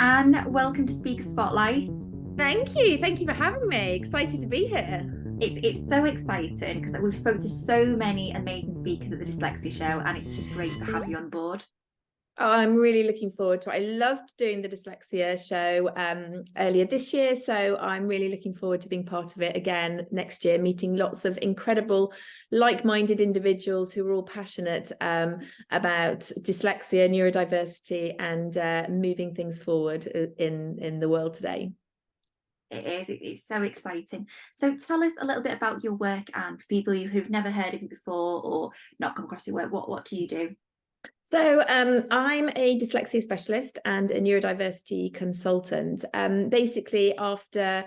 Anne, welcome to Speaker Spotlight. Thank you. Thank you for having me. Excited to be here. It's so exciting because we've spoken to so many amazing speakers at the Dyslexia show, and it's just great to have you on board. Oh, I'm really looking forward to it. I loved doing the Dyslexia show earlier this year, so I'm really looking forward to being part of it again next year, meeting lots of incredible, like-minded individuals who are all passionate about dyslexia, neurodiversity, and moving things forward in the world today. It is, it's so exciting. So tell us a little bit about your work, Anne, for people who've never heard of you before or not come across your work. What do you do? So I'm a dyslexia specialist and a neurodiversity consultant. Basically, after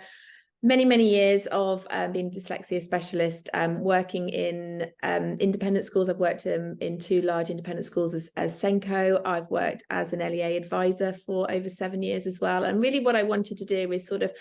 many years of being a dyslexia specialist, working in independent schools. I've worked in two large independent schools as Senko. I've worked as an LEA advisor for over 7 years as well. And really what I wanted to do is sort of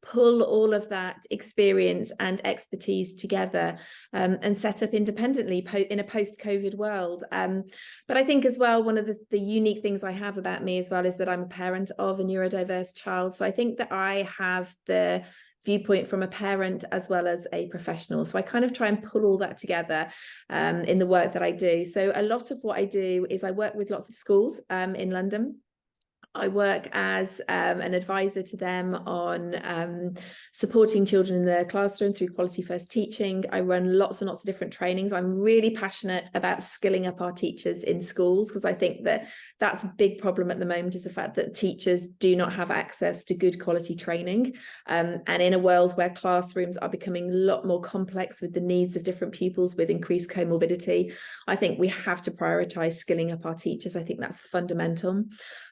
pull all of that experience and expertise together and set up independently in a post-COVID world. But I think as well, one of the unique things I have about me as well is that I'm a parent of a neurodiverse child. So I think that I have the viewpoint from a parent as well as a professional. So I kind of try and pull all that together in the work that I do. So a lot of what I do is I work with lots of schools in London. I work as an advisor to them on supporting children in the classroom through quality first teaching. I run lots and lots of different trainings. I'm really passionate about skilling up our teachers in schools because I think that that's a big problem at the moment, is the fact that teachers do not have access to good quality training. And in a world where classrooms are becoming a lot more complex with the needs of different pupils with increased comorbidity, I think we have to prioritise skilling up our teachers. I think that's fundamental.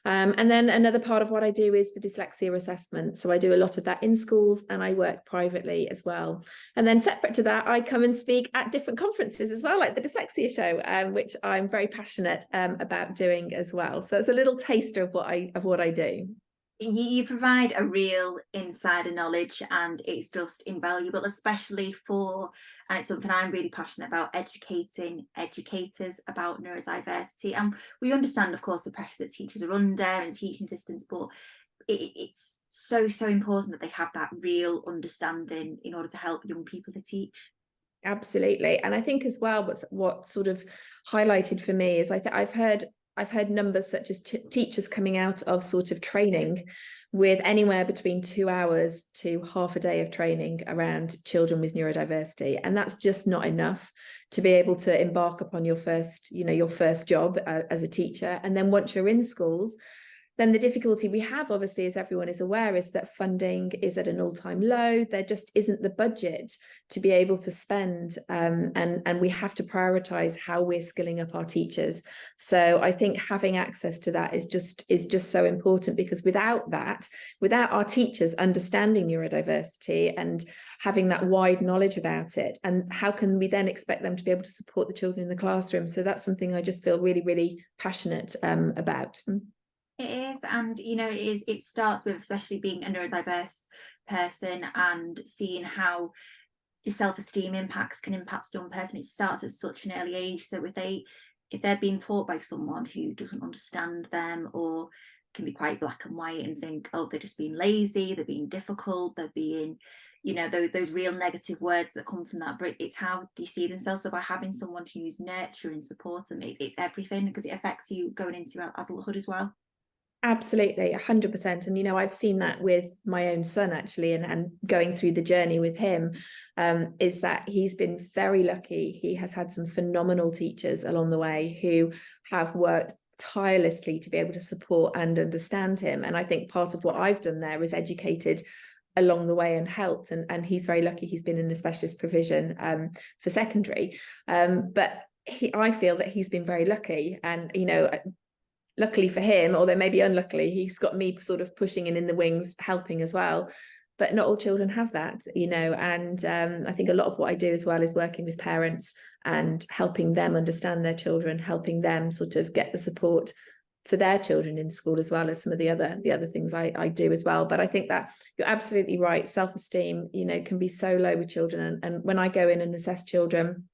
And then another part of what I do is the dyslexia assessment. So I do a lot of that in schools and I work privately as well. And then separate to that, I come and speak at different conferences as well, like the Dyslexia show, which I'm very passionate about doing as well. So it's a little taster of what I do. You provide a real insider knowledge, and it's just invaluable, especially and it's something I'm really passionate about, educating educators about neurodiversity. And we understand, of course, the pressure that teachers are under and teaching assistants, but it's so important that they have that real understanding in order to help young people to teach. Absolutely. And I think as well, what sort of highlighted for me is I've heard numbers such as teachers coming out of sort of training with anywhere between 2 hours to half a day of training around children with neurodiversity. And that's just not enough to be able to embark upon your first job as a teacher. And then once you're in schools, then the difficulty we have, obviously, as everyone is aware, is that funding is at an all-time low. There just isn't the budget to be able to spend, and we have to prioritise how we're skilling up our teachers. So I think having access to that is just so important, because without our teachers understanding neurodiversity and having that wide knowledge about it, and how can we then expect them to be able to support the children in the classroom? So that's something I just feel really passionate about. It is, and it starts with, especially being a neurodiverse person and seeing how the self-esteem impacts can impact a young person. It starts at such an early age. So if they're being taught by someone who doesn't understand them, or can be quite black and white and think, oh, they're just being lazy, they're being difficult, they're being, those real negative words that come from that, but it's how they see themselves. So by having someone who's nurturing, supporting, it's everything, because it affects you going into adulthood as well. Absolutely, 100%. And, I've seen that with my own son, actually, and going through the journey with him, is that he's been very lucky. He has had some phenomenal teachers along the way who have worked tirelessly to be able to support and understand him. And I think part of what I've done there is educated along the way and helped. And he's very lucky. He's been in a specialist provision for secondary. But I feel that he's been very lucky. And, luckily for him, although maybe unluckily, he's got me sort of pushing in the wings, helping as well. But not all children have that, and I think a lot of what I do as well is working with parents and helping them understand their children, helping them sort of get the support for their children in school, as well as some of the other things I do as well. But I think that you're absolutely right. Self-esteem, can be so low with children. And when I go in and assess children,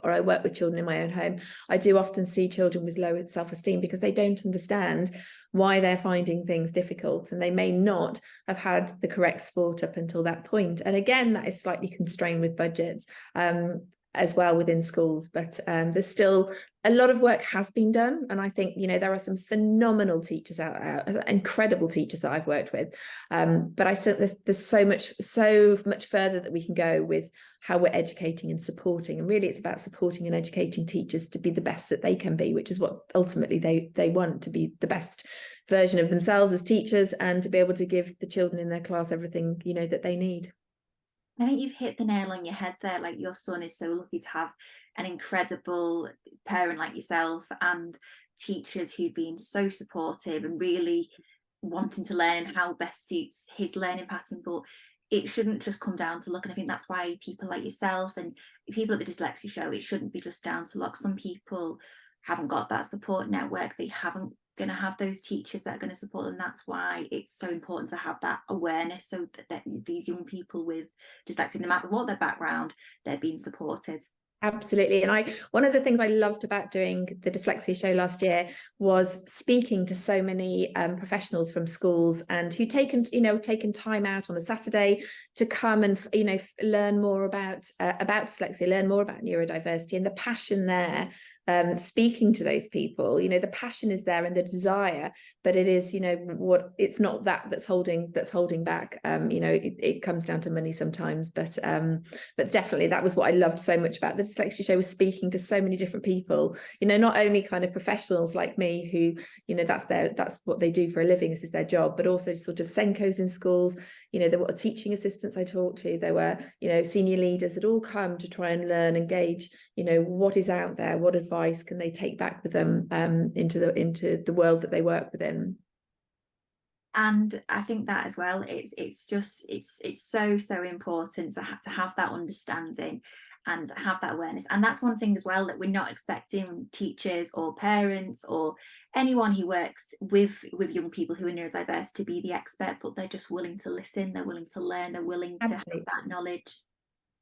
or I work with children in my own home, I do often see children with low self-esteem because they don't understand why they're finding things difficult, and they may not have had the correct support up until that point. And again, that is slightly constrained with budgets as well within schools, but there's still a lot of work has been done, and I think, you know, there are some phenomenal teachers out there, incredible teachers that I've worked with, but I said there's so much further that we can go with how we're educating and supporting, and really it's about supporting and educating teachers to be the best that they can be, which is what ultimately they want, to be the best version of themselves as teachers and to be able to give the children in their class everything, you know, that they need. I think you've hit the nail on your head there. Like, your son is so lucky to have an incredible parent like yourself, and teachers who've been so supportive and really wanting to learn and how best suits his learning pattern. But it shouldn't just come down to luck. And I think that's why people like yourself and people at the Dyslexia Show, it shouldn't be just down to luck. Some people haven't got that support network. They haven't going to have those teachers that are going to support them. That's why it's so important to have that awareness, so that these young people with dyslexia, no matter what their background, they're being supported. Absolutely. And one of the things I loved about doing the Dyslexia Show last year was speaking to so many professionals from schools, and who'd taken time out on a Saturday to come and, you know, learn more about dyslexia, learn more about neurodiversity, and the passion there. Speaking to those people, you know, the passion is there and the desire, but it is, you know, it's not that's holding back. You know, it comes down to money sometimes, but definitely that was what I loved so much about the Dyslexia Show, was speaking to so many different people, you know, not only kind of professionals like me who, you know, that's what they do for a living, this is their job, but also sort of Senkos in schools. You know, there were teaching assistants I talked to, there were, you know, senior leaders that all come to try and learn and gauge, you know, what is out there, what advice can they take back with them into the world that they work within. And I think that as well, it's so important to have that understanding and have that awareness. And that's one thing as well, that we're not expecting teachers or parents or anyone who works with young people who are neurodiverse to be the expert, but they're just willing to listen, they're willing to learn, they're willing to have that knowledge.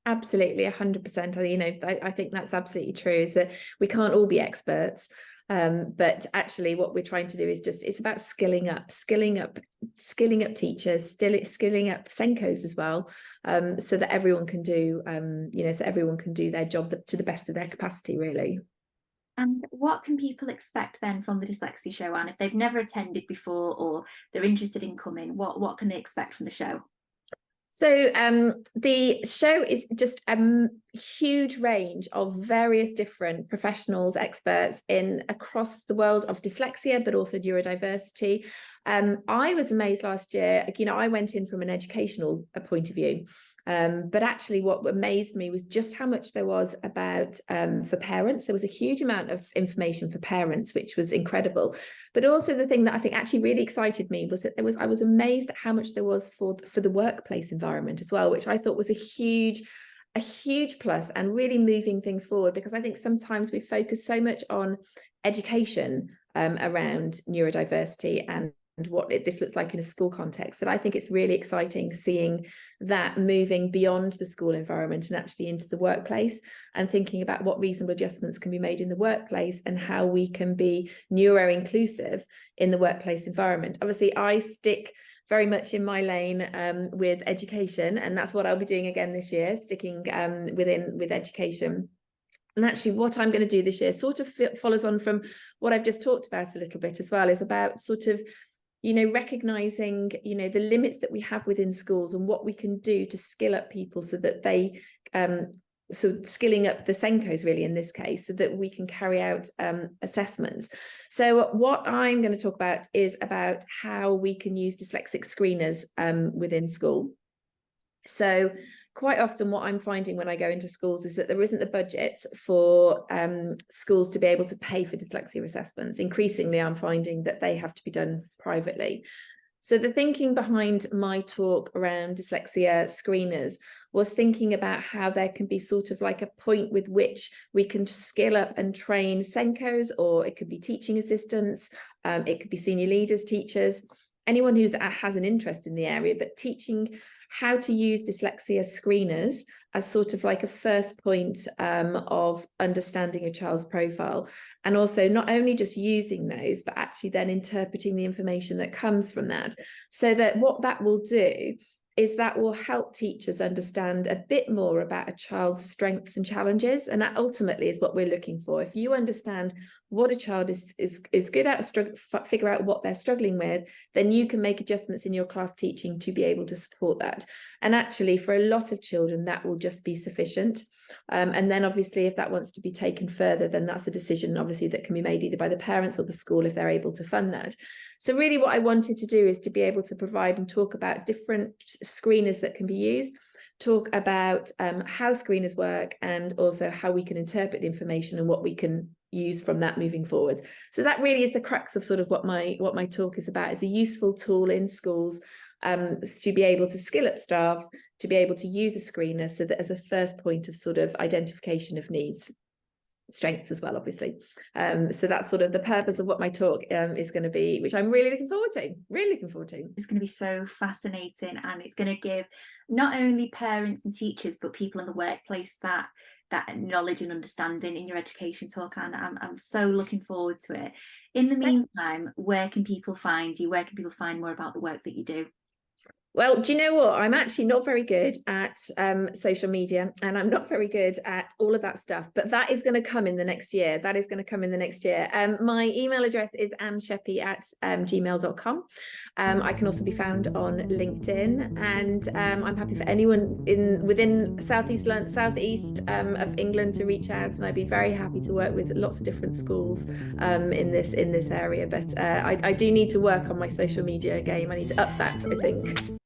Absolutely, 100%. You know, I think that's absolutely true, is that we can't all be experts. But actually what we're trying to do is it's about skilling up teachers, skilling up Senkos as well, so that everyone can do, you know, so everyone can do their job to the best of their capacity, really. And what can people expect then from the Dyslexia Show, Anne, if they've never attended before or they're interested in coming? What can they expect from the show? So the show is just a huge range of various different professionals, experts across the world of dyslexia, but also neurodiversity. I was amazed last year, you know, I went in from an educational point of view. But actually what amazed me was just how much there was about for parents. There was a huge amount of information for parents, which was incredible. But also the thing that I think actually really excited me was that I was amazed at how much there was for the workplace environment as well, which I thought was a huge plus, and really moving things forward, because I think sometimes we focus so much on education around neurodiversity and what this looks like in a school context, that I think it's really exciting seeing that moving beyond the school environment and actually into the workplace, and thinking about what reasonable adjustments can be made in the workplace and how we can be neuro-inclusive in the workplace environment. Obviously, I stick very much in my lane with education, and that's what I'll be doing again this year, sticking with education. And actually what I'm going to do this year sort of follows on from what I've just talked about a little bit as well, is about sort of, you know, recognizing, you know, the limits that we have within schools and what we can do to skill up people so that they, so skilling up the Senkos really in this case, so that we can carry out assessments. So what I'm going to talk about is about how we can use dyslexic screeners within school. So quite often what I'm finding when I go into schools is that there isn't the budget for schools to be able to pay for dyslexia assessments. Increasingly, I'm finding that they have to be done privately. So the thinking behind my talk around dyslexia screeners was thinking about how there can be sort of like a point with which we can skill up and train Senkos, or it could be teaching assistants, it could be senior leaders, teachers, anyone who has an interest in the area, but teaching how to use dyslexia screeners as sort of like a first point of understanding a child's profile, and also not only just using those, but actually then interpreting the information that comes from that, so that what that will do is that will help teachers understand a bit more about a child's strengths and challenges. And that ultimately is what we're looking for. If you understand what a child is good at, figure out what they're struggling with, then you can make adjustments in your class teaching to be able to support that. And actually, for a lot of children, that will just be sufficient. And then obviously, if that wants to be taken further, then that's a decision obviously that can be made either by the parents or the school if they're able to fund that. So really what I wanted to do is to be able to provide and talk about different screeners that can be used, talk about how screeners work, and also how we can interpret the information and what we can use from that moving forward. So that really is the crux of sort of what my talk is about. Is a useful tool in schools to be able to skill up staff, to be able to use a screener, so that as a first point of sort of identification of needs. Strengths as well, obviously. So that's sort of the purpose of what my talk is going to be, which I'm really looking forward to. It's going to be so fascinating, and it's going to give not only parents and teachers but people in the workplace that knowledge and understanding in your education talk, and I'm so looking forward to it. In the meantime, where can people find you? Where can people find more about the work that you do? Well, do you know what? I'm actually not very good at social media, and I'm not very good at all of that stuff, but that is going to come in the next year. My email address is annshepee@gmail.com. I can also be found on LinkedIn, and I'm happy for anyone within southeast of England to reach out, and I'd be very happy to work with lots of different schools in this area. But I do need to work on my social media game. I need to up that, I think.